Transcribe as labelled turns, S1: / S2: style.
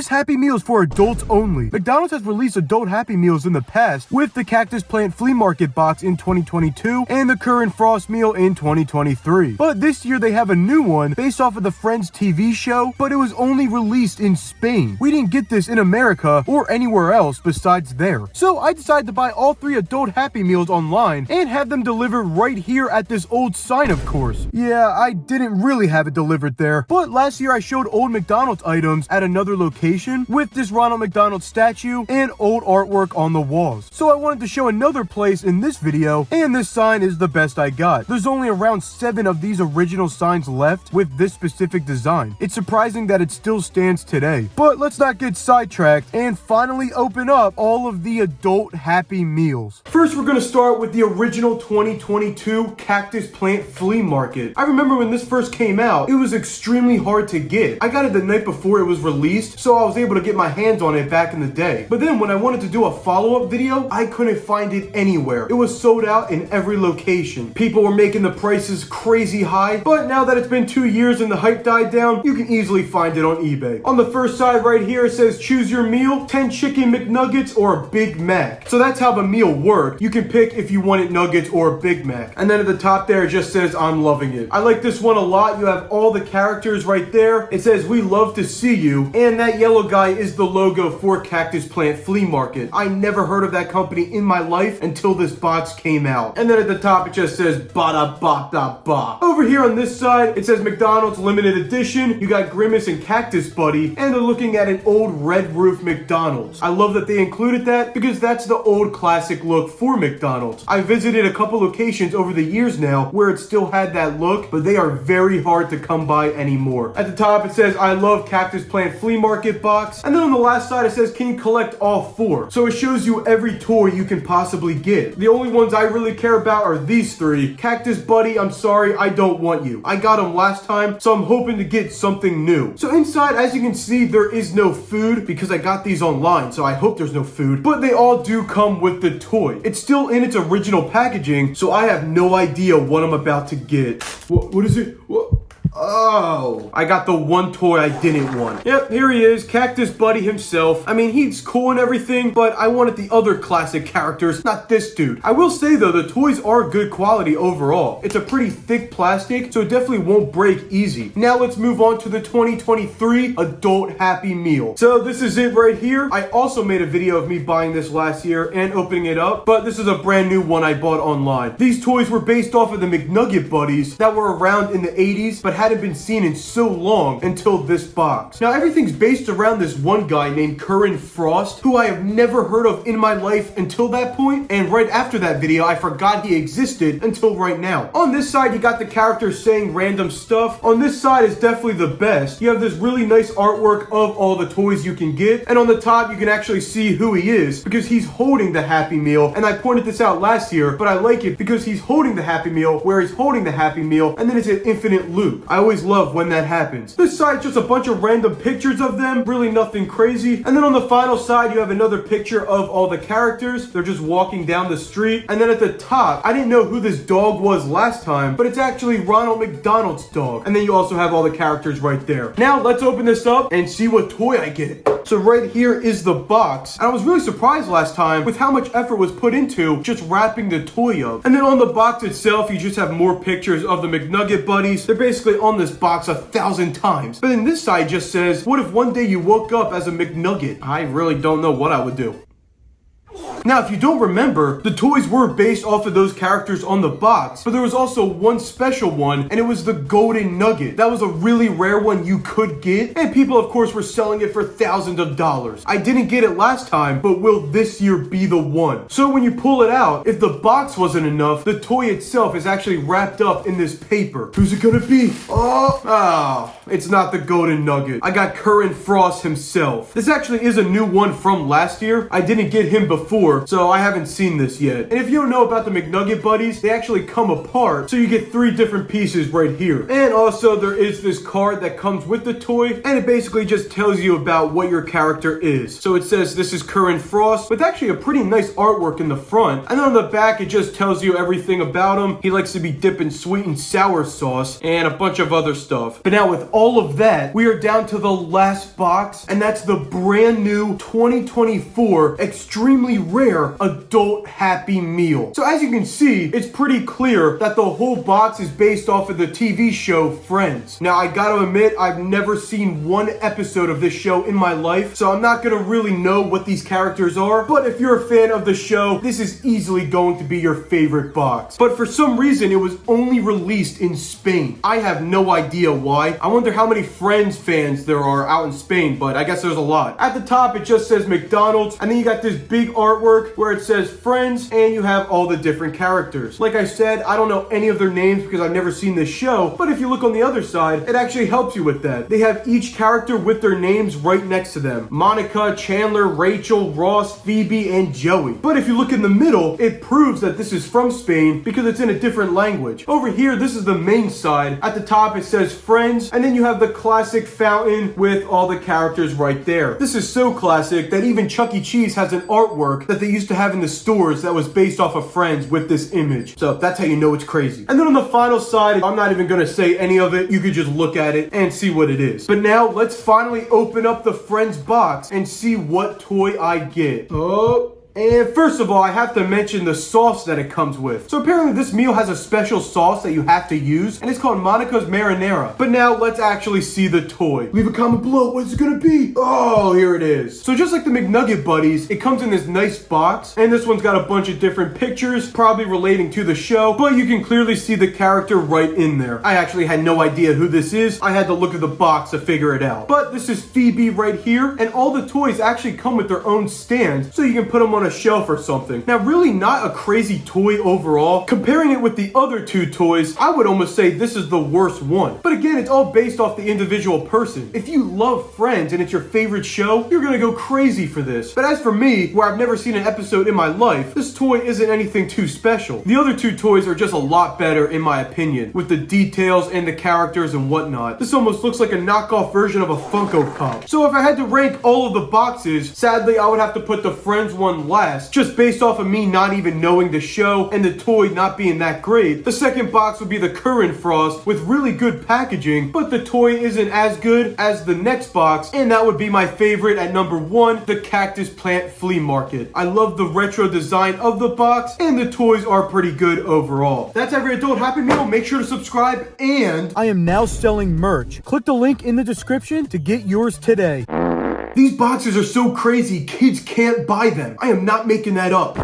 S1: this Happy Meal is for adults only. McDonald's has released adult Happy Meals in the past with the Cactus Plant Flea Market box in 2022 and the Kerwin Frost meal in 2023. But this year they have a new one based off of the Friends TV show, but it was only released in Spain. We didn't get this in America or anywhere else besides there. So I decided to buy all 3 adult Happy Meals online and have them delivered right here at this old sign, of course. Yeah, I didn't really have it delivered there, but last year I showed old McDonald's items at another location with this Ronald McDonald statue and old artwork on the walls. So I wanted to show another place in this video, and this sign is the best I got. There's only around 7 of these original signs left with this specific design. It's surprising that it still stands today. But let's not get sidetracked and finally open up all of the adult Happy Meals. First, we're going to start with the original 2022 Cactus Plant Flea Market. I remember when this first came out, it was extremely hard to get. I got it the night before it was released, so I was able to get my hands on it back in the day. But then when I wanted to do a follow-up video, I couldn't find it anywhere. It was sold out in every location. People were making the prices crazy high, but now that it's been 2 years and the hype died down, you can easily find it on eBay. On the first side right here, it says choose your meal, 10 chicken McNuggets or a Big Mac. So that's how the meal worked. You can pick if you wanted nuggets or a Big Mac. And then at the top there, it just says I'm loving it. I like this one a lot. You have all the characters right there. It says we love to see you, and that yellow guy is the logo for Cactus Plant Flea Market. I never heard of that company in my life until this box came out. And then at the top it just says bada ba da ba. Over here on this side it says McDonald's limited edition. You got Grimace and Cactus Buddy, and they're looking at an old red roof McDonald's. I love that they included that because that's the old classic look for McDonald's. I visited a couple locations over the years now where it still had that look, but they are very hard to come by anymore. At the top it says I love Cactus Plant Flea Market box, and then on the last side it says can you collect all 4? So it shows you every toy you can possibly get. The only ones I really care about are these 3. Cactus Buddy, I'm sorry, I don't want you. I got him last time, so I'm hoping to get something new. So inside, as you can see, there is no food because I got these online, so I hope there's no food, but they all do come with the toy. It's still in its original packaging, so I have no idea what I'm about to get. What is it? What? Oh, I got the one toy I didn't want. Yep, here he is, Cactus Buddy himself. I mean, he's cool and everything, but I wanted the other classic characters, not this dude. I will say though, the toys are good quality overall. It's a pretty thick plastic, so it definitely won't break easy. Now let's move on to the 2023 Adult Happy Meal. So this is it right here. I also made a video of me buying this last year and opening it up, but this is a brand new one I bought online. These toys were based off of the McNugget buddies that were around in the 80s, but hadn't been seen in so long until this box. Now everything's based around this one guy named Kerwin Frost, who I have never heard of in my life until that point, and right after that video I forgot he existed until right now. On this side you got the characters saying random stuff. On this side is definitely the best. You have this really nice artwork of all the toys you can get, and on the top you can actually see who he is because he's holding the Happy Meal, and I pointed this out last year, but I like it because he's holding the Happy Meal where he's holding the Happy Meal, and then it's an infinite loop. I always love when that happens. This side's just a bunch of random pictures of them, really nothing crazy. And then on the final side, you have another picture of all the characters. They're just walking down the street. And then at the top, I didn't know who this dog was last time, but it's actually Ronald McDonald's dog. And then you also have all the characters right there. Now let's open this up and see what toy I get. So right here is the box. And I was really surprised last time with how much effort was put into just wrapping the toy up. And then on the box itself, you just have more pictures of the McNugget buddies. They're basically on this box 1,000 times. But then this side just says, what if one day you woke up as a McNugget? I really don't know what I would do. Now, if you don't remember, the toys were based off of those characters on the box, but there was also one special one, and it was the Golden Nugget. That was a really rare one you could get, and people, of course, were selling it for thousands of dollars. I didn't get it last time, but will this year be the one? So when you pull it out, if the box wasn't enough, the toy itself is actually wrapped up in this paper. Who's it gonna be? Oh, it's not the Golden Nugget. I got Kerwin Frost himself. This actually is a new one from last year. I didn't get him before, before, so I haven't seen this yet. And if you don't know about the McNugget Buddies, they actually come apart, so you get 3 different pieces right here. And also there is this card that comes with the toy, and it basically just tells you about what your character is. So it says this is Kerwin Frost, with actually a pretty nice artwork in the front. And then on the back, it just tells you everything about him. He likes to be dipped in sweet and sour sauce and a bunch of other stuff. But now with all of that, we are down to the last box, and that's the brand new 2024 extremely rare adult Happy Meal. So as you can see, it's pretty clear that the whole box is based off of the TV show Friends. Now I gotta admit, I've never seen one episode of this show in my life, so I'm not gonna really know what these characters are, but if you're a fan of the show, this is easily going to be your favorite box. But for some reason, it was only released in Spain. I have no idea why. I wonder how many Friends fans there are out in Spain, but I guess there's a lot. At the top, it just says McDonald's, and then you got this big artwork where it says Friends, and you have all the different characters. Like I said, I don't know any of their names because I've never seen this show, but if you look on the other side, it actually helps you with that. They have each character with their names right next to them. Monica, Chandler, Rachel, Ross, Phoebe, and Joey. But if you look in the middle, it proves that this is from Spain because it's in a different language. Over here, this is the main side. At the top, it says Friends, and then you have the classic fountain with all the characters right there. This is so classic that even Chuck E. Cheese has an artwork that they used to have in the stores that was based off of Friends with this image. So that's how you know it's crazy. And then on the final side, I'm not even gonna say any of it. You could just look at it and see what it is. But now let's finally open up the Friends box and see what toy I get. Oh. And first of all, I have to mention the sauce that it comes with. So apparently this meal has a special sauce that you have to use, and it's called Monica's Marinara. But now let's actually see the toy. Leave a comment below, what's it gonna be? Oh, here it is. So just like the McNugget Buddies, it comes in this nice box, and this one's got a bunch of different pictures, probably relating to the show, but you can clearly see the character right in there. I actually had no idea who this is. I had to look at the box to figure it out. But this is Phoebe right here, and all the toys actually come with their own stands, so you can put them on a shelf or something. Now, really not a crazy toy overall. Comparing it with the other 2 toys, I would almost say this is the worst one. But again, it's all based off the individual person. If you love Friends and it's your favorite show, you're gonna go crazy for this. But as for me, where I've never seen an episode in my life, this toy isn't anything too special. The other 2 toys are just a lot better in my opinion, with the details and the characters and whatnot. This almost looks like a knockoff version of a Funko Pop. So if I had to rank all of the boxes, sadly I would have to put the Friends one last, just based off of me not even knowing the show and the toy not being that great. The second box would be the Kerwin Frost with really good packaging, but the toy isn't as good as the next box, and that would be my favorite at number 1, the Cactus Plant Flea Market. I love the retro design of the box, and the toys are pretty good overall. That's every adult Happy Meal. Make sure to subscribe, and I am now selling merch. Click the link in the description to get yours today. These boxes are so crazy, kids can't buy them. I am not making that up.